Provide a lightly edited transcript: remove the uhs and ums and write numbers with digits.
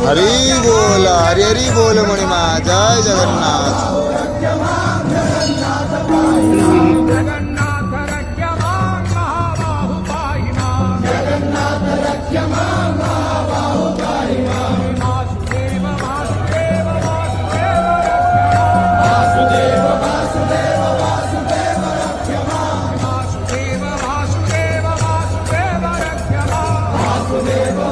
हरी बोल, हरी हरी बोल मणिमा, जय जगन्नाथ। जगन्नाथ रक्ष्यमां महाबाहु पाहि मां। जगन्नाथ रक्ष्यमां महाबाहु पाहि मां। वासुदेव वासुदेव वासुदेव वासुदेव वासुदेव रक्ष्यमां। वासुदेव वासुदेव वासुदेव रक्ष्यमां। वासुदेव